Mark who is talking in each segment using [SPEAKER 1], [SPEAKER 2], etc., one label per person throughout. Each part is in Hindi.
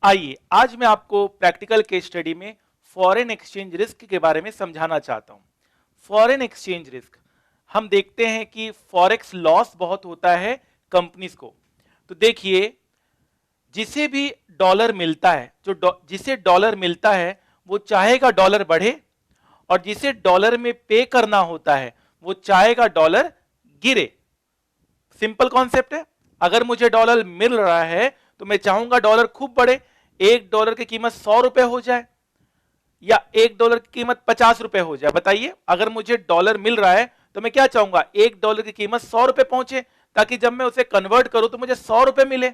[SPEAKER 1] आइए आज मैं आपको प्रैक्टिकल केस स्टडी में फॉरेन एक्सचेंज रिस्क के बारे में समझाना चाहता हूं। फॉरेन एक्सचेंज रिस्क हम देखते हैं कि फॉरेक्स लॉस बहुत होता है कंपनीज को। तो देखिए, जिसे भी डॉलर मिलता है, जिसे डॉलर मिलता है वो चाहेगा डॉलर बढ़े, और जिसे डॉलर में पे करना होता है वो चाहेगा डॉलर गिरे। सिंपल कॉन्सेप्ट है। अगर मुझे डॉलर मिल रहा है तो मैं चाहूंगा डॉलर खूब बढ़े, $1 की कीमत ₹100 हो जाए या $1 की कीमत ₹50 हो जाए। बताइए, अगर मुझे डॉलर मिल रहा है तो मैं क्या चाहूंगा, $1 की कीमत ₹100 पहुंचे, ताकि जब मैं उसे कन्वर्ट करूं तो मुझे ₹100 मिले।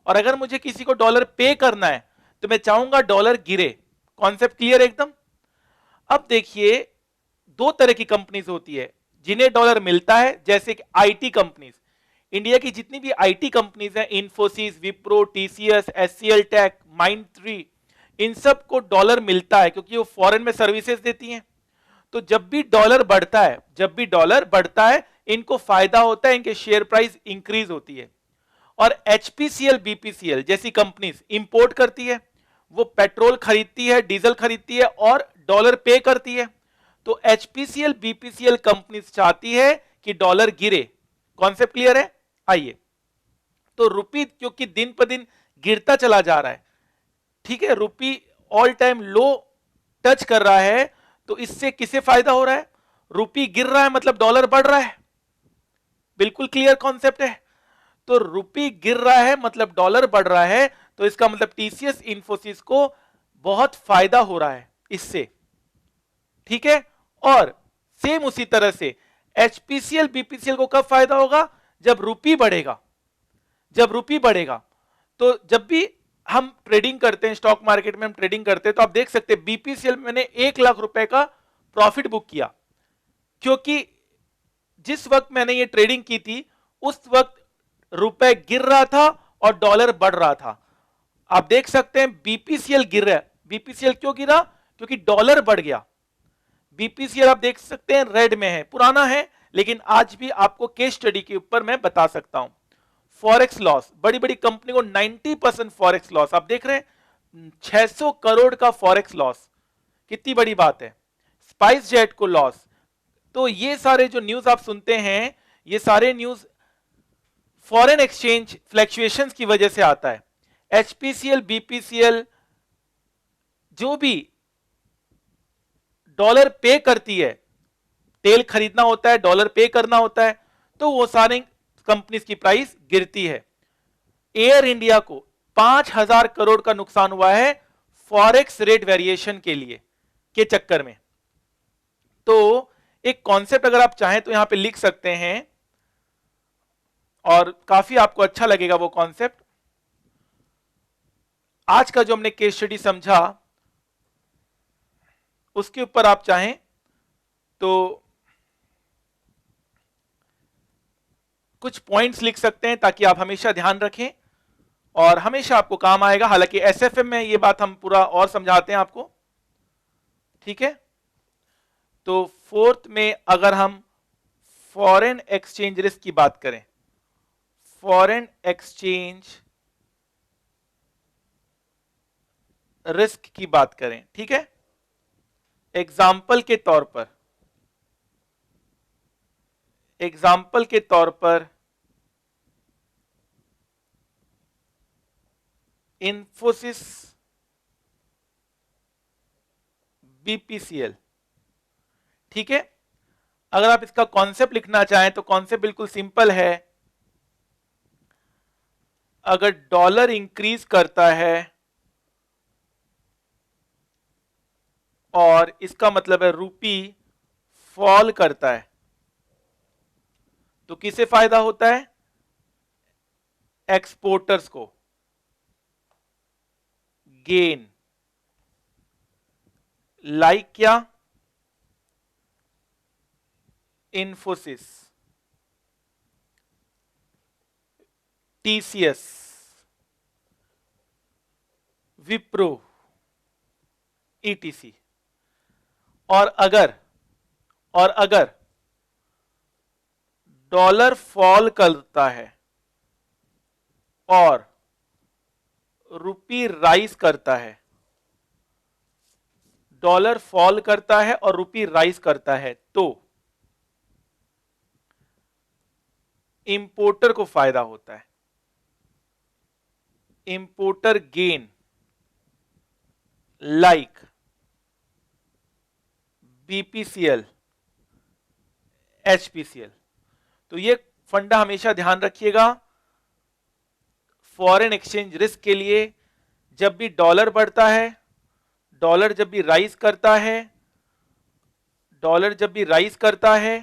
[SPEAKER 1] और अगर मुझे किसी को डॉलर पे करना है तो मैं चाहूंगा डॉलर गिरे। कॉन्सेप्ट क्लियर एकदम। अब देखिए, दो तरह की कंपनीज होती है जिन्हें डॉलर मिलता है, जैसे कि आईटी कंपनीज। इंडिया की जितनी भी आईटी कंपनीज हैं, इंफोसिस, विप्रो, टीसीएस, एचसीएल टेक, माइंडट्री, इन सब को डॉलर मिलता है क्योंकि वो फॉरेन में सर्विसेज देती हैं। तो जब भी डॉलर बढ़ता है इनको फायदा होता है, इनके शेयर प्राइस इंक्रीज होती है। और एचपीसीएल, बीपीसीएल जैसी कंपनीज इंपोर्ट करती है, वो पेट्रोल खरीदती है, डीजल खरीदती है और डॉलर पे करती है। तो एचपीसीएल, बीपीसीएल कंपनीज चाहती है कि डॉलर गिरे। कॉन्सेप्ट क्लियर है। आइए, तो रुपी क्योंकि दिन पर दिन गिरता चला जा रहा है, ठीक है, रुपी ऑल टाइम लो टच कर रहा है, तो इससे किसे फायदा हो रहा है, रुपी गिर रहा है मतलब डॉलर बढ़ रहा है। बिल्कुल क्लियर कॉन्सेप्ट है। तो रुपी गिर रहा है मतलब डॉलर बढ़ रहा है, तो इसका मतलब टीसीएस, इंफोसिस को बहुत फायदा हो रहा है इससे, ठीक है। और सेम उसी तरह से एचपीसीएल, बीपीसीएल को कब फायदा होगा, जब रुपी बढ़ेगा। जब रुपी बढ़ेगा, तो जब भी हम ट्रेडिंग करते हैं, स्टॉक मार्केट में हम ट्रेडिंग करते हैं, तो आप देख सकते हैं बीपीसीएल में मैंने ₹1,00,000 का प्रॉफिट बुक किया, क्योंकि जिस वक्त मैंने ये ट्रेडिंग की थी उस वक्त रुपए गिर रहा था और डॉलर बढ़ रहा था। आप देख सकते हैं बीपीसीएल गिर रहा है। बीपीसीएल क्यों गिरा, क्योंकि डॉलर बढ़ गया। बीपीसीएल आप देख सकते हैं रेड में है, पुराना है, लेकिन आज भी आपको केस स्टडी के ऊपर मैं बता सकता हूं। फॉरेक्स लॉस, बड़ी बड़ी कंपनी को 90% फॉरेक्स लॉस, आप देख रहे हैं 600 करोड़ का फॉरेक्स लॉस, कितनी बड़ी बात है। स्पाइस जेट को लॉस। तो ये सारे जो न्यूज आप सुनते हैं, ये सारे न्यूज फॉरेन एक्सचेंज फ्लैक्चुएशंस की वजह से आता है। एचपीसीएल, बीपीसीएल जो भी डॉलर पे करती है, तेल खरीदना होता है, डॉलर पे करना होता है, तो वो सारी कंपनीज की प्राइस गिरती है। एयर इंडिया को 5,000 करोड़ का नुकसान हुआ है फॉरेक्स रेट वेरिएशन के लिए, के चक्कर में। तो एक कॉन्सेप्ट अगर आप चाहें तो यहां पे लिख सकते हैं, और काफी आपको अच्छा लगेगा वो कॉन्सेप्ट। आज का जो हमने केस स्टडी समझा उसके ऊपर आप चाहें तो कुछ पॉइंट्स लिख सकते हैं, ताकि आप हमेशा ध्यान रखें और हमेशा आपको काम आएगा। हालांकि एसएफएम में ये बात हम पूरा और समझाते हैं आपको, ठीक है। तो फोर्थ में अगर हम फॉरेन एक्सचेंज रिस्क की बात करें, फॉरेन एक्सचेंज रिस्क की बात करें, ठीक है, एग्जाम्पल के तौर पर इंफोसिस, बीपीसीएल, ठीक है। अगर आप इसका कॉन्सेप्ट लिखना चाहें तो कॉन्सेप्ट बिल्कुल सिंपल है। अगर डॉलर इंक्रीज करता है और इसका मतलब है रुपी फॉल करता है, तो किसे फायदा होता है, एक्सपोर्टर्स को गेन। लाइक क्या, इंफोसिस, टीसीएस, विप्रो, ईटीसी। और अगर डॉलर फॉल करता है और रुपी राइज करता है, डॉलर फॉल करता है और रुपी राइज करता है, तो इंपोर्टर को फायदा होता है, importer gain, like BPCL, HPCL. तो ये फंडा हमेशा ध्यान रखिएगा फॉरेन एक्सचेंज रिस्क के लिए। जब भी डॉलर बढ़ता है, डॉलर जब भी राइज करता है, डॉलर जब भी राइज करता है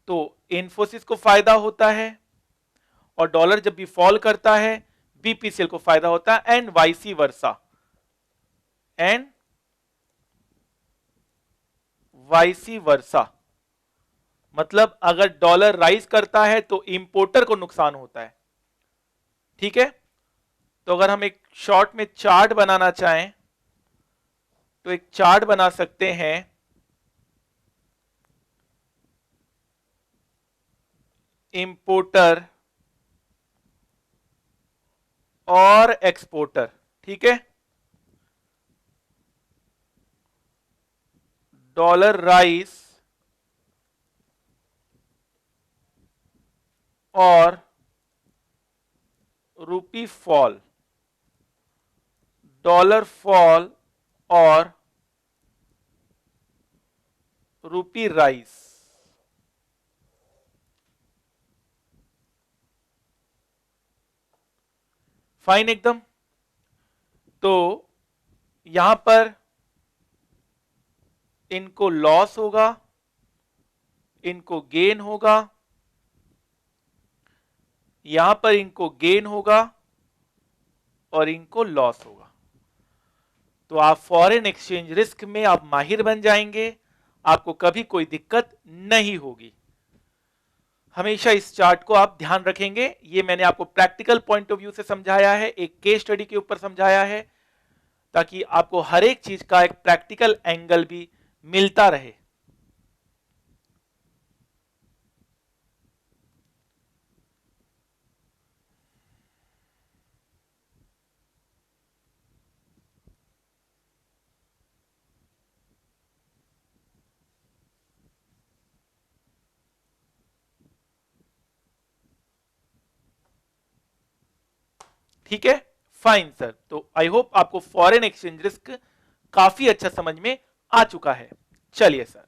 [SPEAKER 1] तो इन्फोसिस को फायदा होता है, और डॉलर जब भी फॉल करता है बीपीसीएल को फायदा होता है, एंड वाइसी वर्सा, एंड वाइसी वर्सा। मतलब अगर डॉलर राइज करता है तो इंपोर्टर को नुकसान होता है। ठीक है, तो अगर हम एक शॉर्ट में चार्ट बनाना चाहें तो एक चार्ट बना सकते हैं, इंपोर्टर और एक्सपोर्टर। ठीक है, डॉलर राइज और रुपी फॉल, डॉलर फॉल और रुपी राइज। फाइन एकदम। तो यहां पर इनको लॉस होगा, इनको गेन होगा, यहां पर इनको गेन होगा और इनको लॉस होगा। तो आप फॉरेन एक्सचेंज रिस्क में आप माहिर बन जाएंगे, आपको कभी कोई दिक्कत नहीं होगी। हमेशा इस चार्ट को आप ध्यान रखेंगे। ये मैंने आपको प्रैक्टिकल पॉइंट ऑफ व्यू से समझाया है, एक केस स्टडी के ऊपर समझाया है, ताकि आपको हर एक चीज का एक प्रैक्टिकल एंगल भी मिलता रहे। ठीक है, फाइन सर। तो आई होप आपको फॉरेन एक्सचेंज रिस्क काफी अच्छा समझ में आ चुका है। चलिए सर,